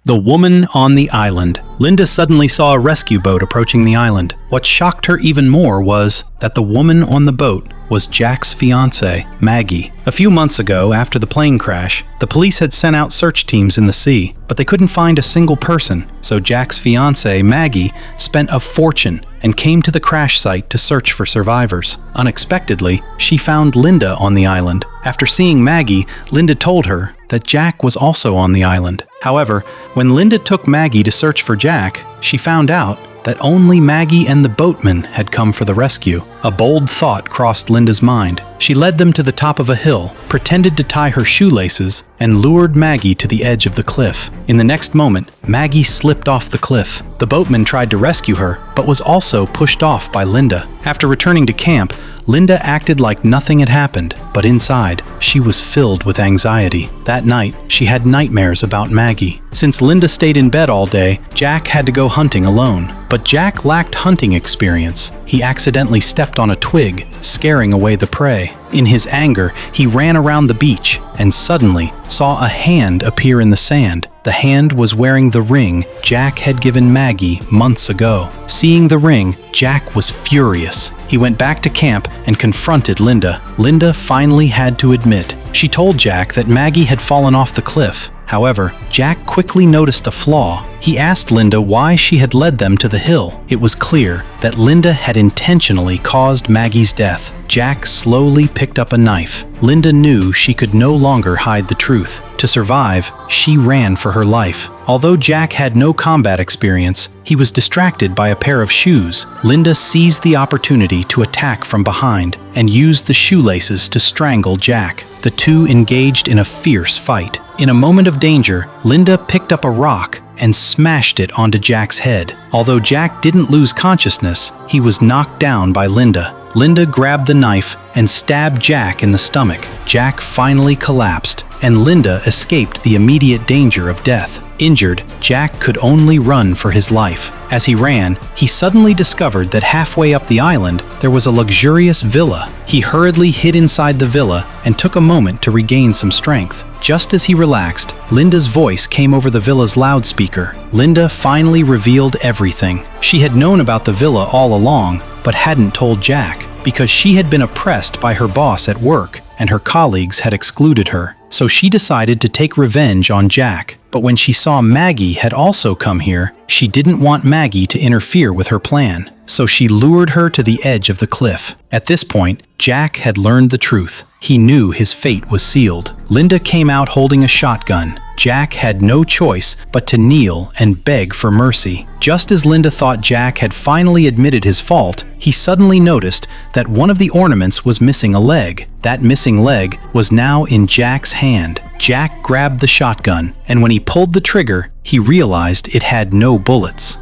The woman on the island. Linda suddenly saw a rescue boat approaching the island. What shocked her even more was that the woman on the boat was Jack's fiancée, Maggie. A few months ago, after the plane crash, the police had sent out search teams in the sea, but they couldn't find a single person. So Jack's fiancée, Maggie, spent a fortune and came to the crash site to search for survivors. Unexpectedly, she found Linda on the island. After seeing Maggie, Linda told her that Jack was also on the island. However, when Linda took Maggie to search for Jack, she found out that only Maggie and the boatman had come for the rescue. A bold thought crossed Linda's mind. She led them to the top of a hill, pretended to tie her shoelaces, and lured Maggie to the edge of the cliff. In the next moment, Maggie slipped off the cliff. The boatman tried to rescue her, but was also pushed off by Linda. After returning to camp, Linda acted like nothing had happened, but inside, she was filled with anxiety. That night, she had nightmares about Maggie. Since Linda stayed in bed all day, Jack had to go hunting alone. But Jack lacked hunting experience. He accidentally stepped on a twig, scaring away the prey. In his anger, he ran around the beach and suddenly saw a hand appear in the sand. The hand was wearing the ring Jack had given Maggie months ago. Seeing the ring, Jack was furious. He went back to camp and confronted Linda. Linda finally had to admit. She told Jack that Maggie had fallen off the cliff. However, Jack quickly noticed a flaw. He asked Linda why she had led them to the hill. It was clear that Linda had intentionally caused Maggie's death. Jack slowly picked up a knife. Linda knew she could no longer hide the truth. To survive, she ran for her life. Although Jack had no combat experience, he was distracted by a pair of shoes. Linda seized the opportunity to attack from behind and used the shoelaces to strangle Jack. The two engaged in a fierce fight. In a moment of danger, Linda picked up a rock and smashed it onto Jack's head. Although Jack didn't lose consciousness, he was knocked down by Linda. Linda grabbed the knife and stabbed Jack in the stomach. Jack finally collapsed, and Linda escaped the immediate danger of death. Injured, Jack could only run for his life. As he ran, he suddenly discovered that halfway up the island, there was a luxurious villa. He hurriedly hid inside the villa and took a moment to regain some strength. Just as he relaxed, Linda's voice came over the villa's loudspeaker. Linda finally revealed everything. She had known about the villa all along, but hadn't told Jack, because she had been oppressed by her boss at work, and her colleagues had excluded her. So she decided to take revenge on Jack. But when she saw Maggie had also come here, she didn't want Maggie to interfere with her plan. So she lured her to the edge of the cliff. At this point, Jack had learned the truth. He knew his fate was sealed. Linda came out holding a shotgun. Jack had no choice but to kneel and beg for mercy. Just as Linda thought Jack had finally admitted his fault, he suddenly noticed that one of the ornaments was missing a leg. That missing leg was now in Jack's hand. Jack grabbed the shotgun, and when he pulled the trigger, he realized it had no bullets.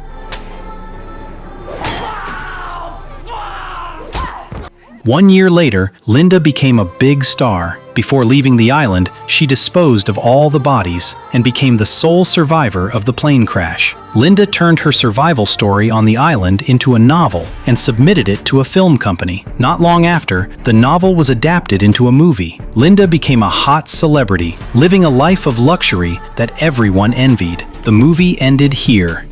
One year later, Linda became a big star. Before leaving the island, she disposed of all the bodies and became the sole survivor of the plane crash. Linda turned her survival story on the island into a novel and submitted it to a film company. Not long after, the novel was adapted into a movie. Linda became a hot celebrity, living a life of luxury that everyone envied. The movie ended here.